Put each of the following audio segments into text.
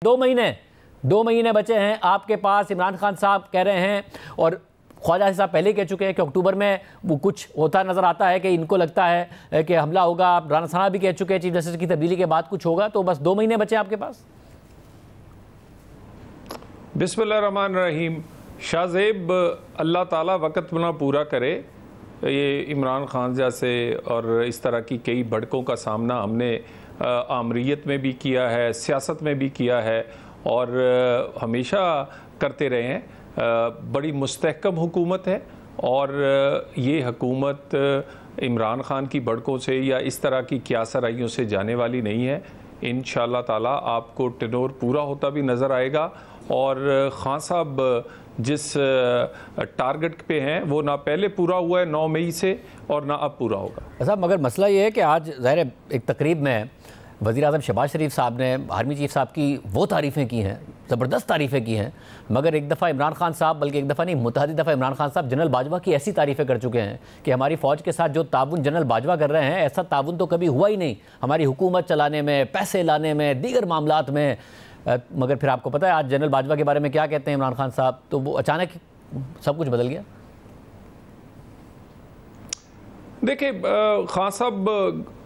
दो महीने बचे हैं आपके पास। इमरान खान साहब कह रहे हैं और ख्वाजा साहब पहले कह चुके हैं कि अक्टूबर में वो कुछ होता नज़र आता है कि इनको लगता है कि हमला होगा। राना साहब भी कह चुके हैं चीफ जस्टिस की तब्दीली के बाद कुछ होगा। तो बस 2 महीने बचे आपके पास। बिस्मिल्लाहिर्रहमानिर्रहीम। शाहज़ेब, अल्लाह ताला वक़्त बना पूरा करे। ये इमरान खान जैसे और इस तरह की कई भड़कों का सामना हमने आमरीत में भी किया है, सियासत में भी किया है और हमेशा करते रहे हैं। बड़ी मुस्तहकम हुकूमत है और ये हुकूमत इमरान खान की भड़कों से या इस तरह की क्यासराइयों से जाने वाली नहीं है। इंशाअल्लाह ताला आपको टेनोर पूरा होता भी नज़र आएगा और खान साहब जिस टारगेट पे हैं वो ना पहले पूरा हुआ है 9 मई से और ना अब पूरा होगा। साहब मगर मसला ये है कि आज ज़ाहिर एक तकरीब में वज़ीर आज़म शहबाज शरीफ साहब ने आर्मी चीफ साहब की वो तारीफ़ें की हैं, ज़बरदस्त तारीफ़ें की हैं, मगर एक दफ़ा इमरान खान साहब, बल्कि एक दफ़ा नहीं मुतअद्दिद दफ़ा इमरान खान साहब जनरल बाजवा की ऐसी तारीफ़ें कर चुके हैं कि हमारी फ़ौज के साथ जो ताउन जनरल बाजवा कर रहे हैं ऐसा ताउन तो कभी हुआ ही नहीं हमारी हुकूमत चलाने में, पैसे लाने में, दीगर मामलात में। मगर फिर आपको पता है आज जनरल बाजवा के बारे में क्या कहते हैं इमरान खान साहब, तो वो अचानक सब कुछ बदल गया। देखिए, खान साहब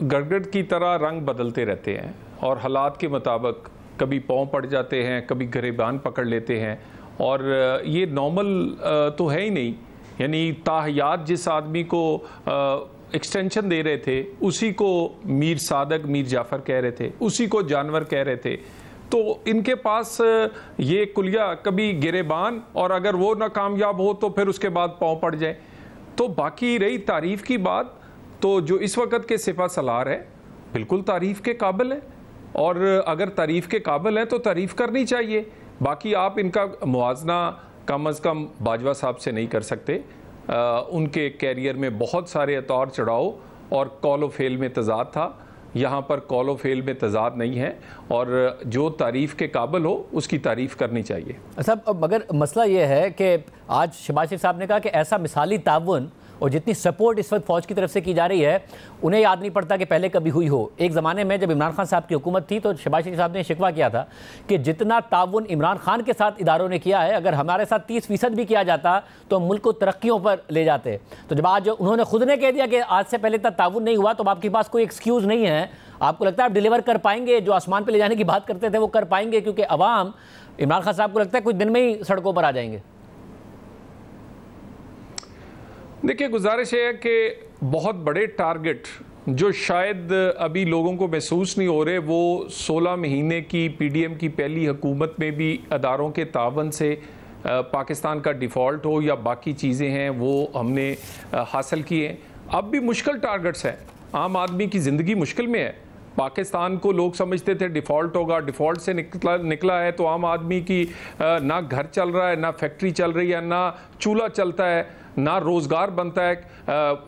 गड़गड़ की तरह रंग बदलते रहते हैं और हालात के मुताबिक कभी पाँव पड़ जाते हैं, कभी गिरेबान पकड़ लेते हैं और ये नॉर्मल तो है ही नहीं। यानी ताहयात जिस आदमी को एक्सटेंशन दे रहे थे उसी को मीर सादक, मीर जाफ़र कह रहे थे, उसी को जानवर कह रहे थे। तो इनके पास ये कुलिया कभी गिरेबान और अगर वो ना कामयाब हो तो फिर उसके बाद पाँव पड़ जाए। तो बाकी रही तारीफ़ की बात, तो जो इस वक्त के सिपा सलार है बिल्कुल तारीफ़ के काबिल है और अगर तारीफ़ के काबिल है तो तारीफ़ करनी चाहिए। बाकी आप इनका मुआवजना कम अज़ कम बाजवा साहब से नहीं कर सकते। उनके कैरियर में बहुत सारे उतार चढ़ाव और कॉल व फेल में तज़ाद था। यहाँ पर कॉल व फेल में तज़ाद नहीं है और जो तारीफ़ के काबिल हो उसकी तारीफ़ करनी चाहिए। साहब मगर मसला ये है कि आज शहबाज शरीफ साहब ने कहा कि ऐसा मिसाली ताउन और जितनी सपोर्ट इस वक्त फ़ौज की तरफ से की जा रही है उन्हें याद नहीं पड़ता कि पहले कभी हुई हो। एक ज़माने में जब इमरान खान साहब की हुकूमत थी तो शहबाज शरीफ साहब ने शिकवा किया था कि जितना ताउन इमरान खान के साथ इदारों ने किया है अगर हमारे साथ 30% भी किया जाता तो मुल्क को तरक्कियों पर ले जाते। तो जब आज उन्होंने खुद ने कह दिया कि आज से पहले तक ताउन नहीं हुआ तो आपके पास कोई एक्सक्यूज़ नहीं है। आपको लगता है आप डिलीवर कर पाएंगे, जो आसमान पर ले जाने की बात करते थे वो कर पाएंगे, क्योंकि अवाम इमरान खान साहब को लगता है कुछ दिन में ही सड़कों पर आ जाएंगे। देखिए, गुजारिश है कि बहुत बड़े टारगेट जो शायद अभी लोगों को महसूस नहीं हो रहे वो 16 महीने की पीडीएम की पहली हुकूमत में भी अदारों के तावन से पाकिस्तान का डिफ़ॉल्ट हो या बाकी चीज़ें हैं वो हमने हासिल किए। अब भी मुश्किल टारगेट्स हैं, आम आदमी की ज़िंदगी मुश्किल में है। पाकिस्तान को लोग समझते थे डिफ़ॉल्ट होगा, डिफ़ॉल्ट से निकला है तो आम आदमी की ना घर चल रहा है, ना फैक्ट्री चल रही है, ना चूल्हा चलता है, ना रोज़गार बनता है।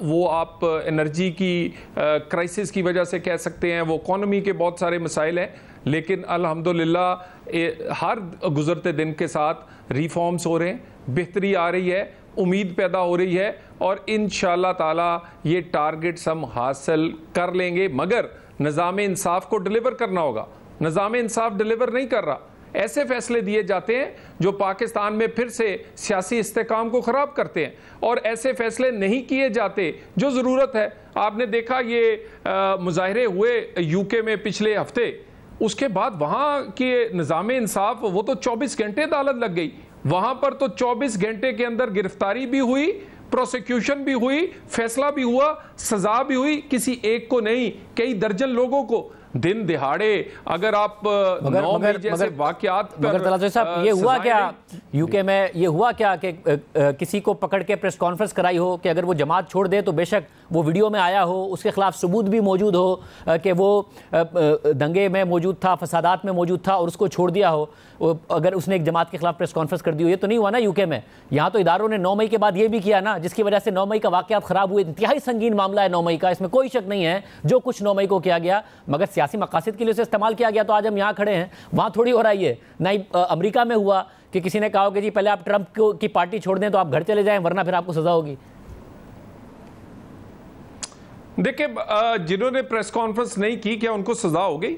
वो आप एनर्जी की क्राइसिस की वजह से कह सकते हैं, वो इकॉनमी के बहुत सारे मसाइल हैं। लेकिन अल्हम्दुलिल्लाह हर गुज़रते दिन के साथ रिफॉर्म्स हो रहे हैं, बेहतरी आ रही है, उम्मीद पैदा हो रही है और इंशाअल्लाह ताला ये टारगेट्स हम हासिल कर लेंगे। मगर निज़ाम इंसाफ को डिलीवर करना होगा। निज़ाम इंसाफ डिलीवर नहीं कर रहा। ऐसे फैसले दिए जाते हैं जो पाकिस्तान में फिर से सियासी इस्तेकाम को ख़राब करते हैं और ऐसे फैसले नहीं किए जाते जो ज़रूरत है। आपने देखा ये मुजाहरे हुए यूके में पिछले हफ्ते, उसके बाद वहाँ के निज़ाम इंसाफ वो तो 24 घंटे अदालत लग गई। वहाँ पर तो 24 घंटे के अंदर गिरफ्तारी भी हुई, प्रोसिक्यूशन भी हुई, फैसला भी हुआ, सजा भी हुई, किसी एक को नहीं कई दर्जन लोगों को। दिन दिहाड़े अगर आप जैसे वाकयात पर साहब ये हुआ क्या यूके में, ये हुआ क्या कि किसी को पकड़ के प्रेस कॉन्फ्रेंस कराई हो कि अगर वो जमात छोड़ दे तो बेशक वो वीडियो में आया हो, उसके खिलाफ सबूत भी मौजूद हो कि वो दंगे में मौजूद था, फसादात में मौजूद था और उसको छोड़ दिया हो, अगर उसने एक जमात के खिलाफ प्रेस कॉन्फ्रेंस कर दी हो। ये तो नहीं हुआ ना यूके में। यहाँ तो इदारों ने 9 मई के बाद ये भी किया ना, जिसकी वजह से 9 मई का वाकयात ख़राब हुए। इंतहाई संगीन मामला है 9 मई का, इसमें कोई शक नहीं है जो कुछ 9 मई को किया गया, मगर सियासी मकासद के लिए उसे इस्तेमाल किया गया तो आज हम यहाँ खड़े हैं। वहाँ थोड़ी हो रहा है ये, ना ही अमेरिका में हुआ कि किसी ने कहा कि जी पहले आप ट्रंप की पार्टी छोड़ दें तो आप घर चले जाएं वरना फिर आपको सजा होगी। देखिए, जिन्होंने प्रेस कॉन्फ्रेंस नहीं की क्या उनको सजा हो गई?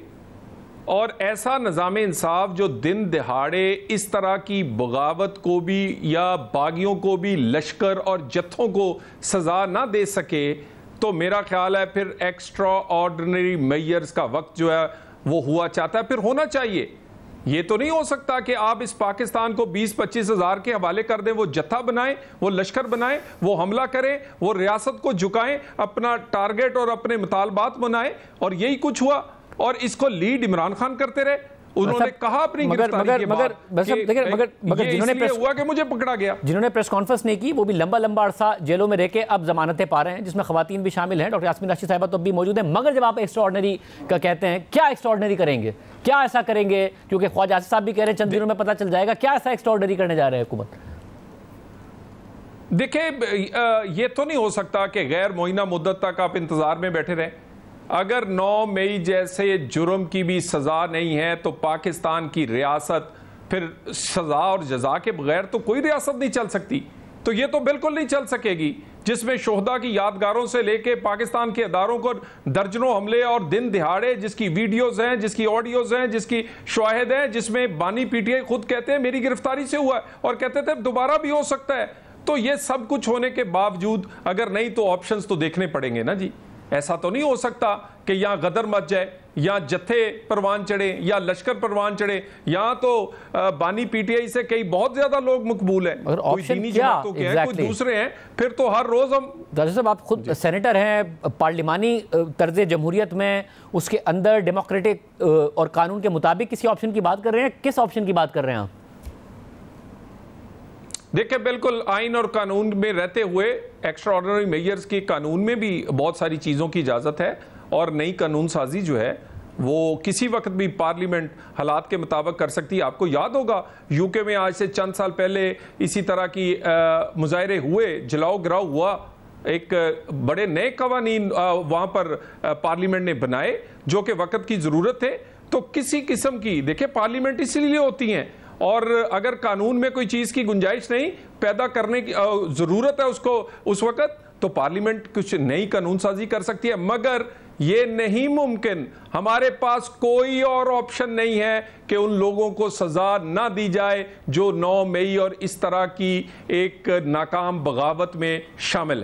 और ऐसा निज़ाम इंसाफ जो दिन दिहाड़े इस तरह की बगावत को भी या बागियों को भी, लश्कर और जत्थों को सज़ा ना दे सके, तो मेरा ख्याल है फिर एक्स्ट्रा ऑर्डिनरी मेजर्स का वक्त जो है वो हुआ चाहता है, फिर होना चाहिए। ये तो नहीं हो सकता कि आप इस पाकिस्तान को 20-25 हज़ार के हवाले कर दें, वो जत्था बनाएं, वो लश्कर बनाएं, वो हमला करें, वो रियासत को झुकाएं, अपना टारगेट और अपने मुतालबात बनाएं, और यही कुछ हुआ। और इसको लीड इमरान खान करते रहे। उन्होंने कहा अपनी गिरफ्तारी के बाद कि जिन्होंने हुआ कि मुझे पकड़ा गया, जिन्होंने प्रेस कॉन्फ्रेंस नहीं की वो भी लंबा अरसा जेलों में रह के अब जमानतें पा रहे हैं, जिसमें खवातीन भी शामिल हैं। डॉक्टर यास्मीन राशिद साहिबा तो भी मौजूद है। मगर जब आप एक्स्ट्राऑर्डिनरी का कहते हैं, क्या एक्स्ट्राऑर्डिनरी करेंगे, क्या ऐसा करेंगे? क्योंकि ख्वाजा आसिफ साहब भी कह रहे हैं चंद दिनों में पता चल जाएगा, क्या ऐसा एक्स्ट्राऑर्डिनरी करने जा रहे हैं हुकूमत? देखिए, ये तो नहीं हो सकता कि गैर मुइना मुद्दत तक आप इंतजार में बैठे रहें। अगर 9 मई जैसे जुर्म की भी सज़ा नहीं है तो पाकिस्तान की रियासत फिर सज़ा और जज़ा के बगैर तो कोई रियासत नहीं चल सकती। तो ये तो बिल्कुल नहीं चल सकेगी, जिसमें शोहदा की यादगारों से लेके पाकिस्तान के अदारों को दर्जनों हमले और दिन दिहाड़े, जिसकी वीडियोज़ हैं, जिसकी ऑडियोज़ हैं, जिसकी शवाहिद हैं, जिसमें बानी पीटीआई खुद कहते हैं मेरी गिरफ्तारी से हुआ है और कहते थे दोबारा भी हो सकता है। तो ये सब कुछ होने के बावजूद अगर नहीं तो ऑप्शंस तो देखने पड़ेंगे ना जी। ऐसा तो नहीं हो सकता कि यहाँ गदर मच जाए, या जत्थे परवान चढ़े, या लश्कर परवान चढ़े। यहाँ तो बानी पीटीआई से कई बहुत ज्यादा लोग मकबूल हैं, कोई दीनी जमातों के हैं, कोई दूसरे हैं। फिर तो हर रोज हम साहब, आप खुद सेनेटर हैं, पार्लिमानी तर्ज जमहूरियत में उसके अंदर डेमोक्रेटिक और कानून के मुताबिक किसी ऑप्शन की बात कर रहे हैं, किस ऑप्शन की बात कर रहे हैं आप? देखिए, बिल्कुल आइन और कानून में रहते हुए एक्स्ट्रा ऑर्डिनरी मेजर्स की कानून में भी बहुत सारी चीज़ों की इजाज़त है, और नई कानून साजी जो है वो किसी वक्त भी पार्लियामेंट हालात के मुताबिक कर सकती है। आपको याद होगा यूके में आज से चंद साल पहले इसी तरह की मुजाहरे हुए, जलाओ गिराओ हुआ, एक बड़े नए कवानीन वहाँ पर पार्लियामेंट ने बनाए जो कि वक्त की ज़रूरत है। तो किसी किस्म की, देखिए पार्लियामेंट इसीलिए होती हैं, और अगर कानून में कोई चीज़ की गुंजाइश नहीं पैदा करने की ज़रूरत है उसको उस वक्त, तो पार्लियामेंट कुछ नई कानून साजी कर सकती है। मगर ये नहीं मुमकिन, हमारे पास कोई और ऑप्शन नहीं है कि उन लोगों को सज़ा ना दी जाए जो 9 मई और इस तरह की एक नाकाम बगावत में शामिल है।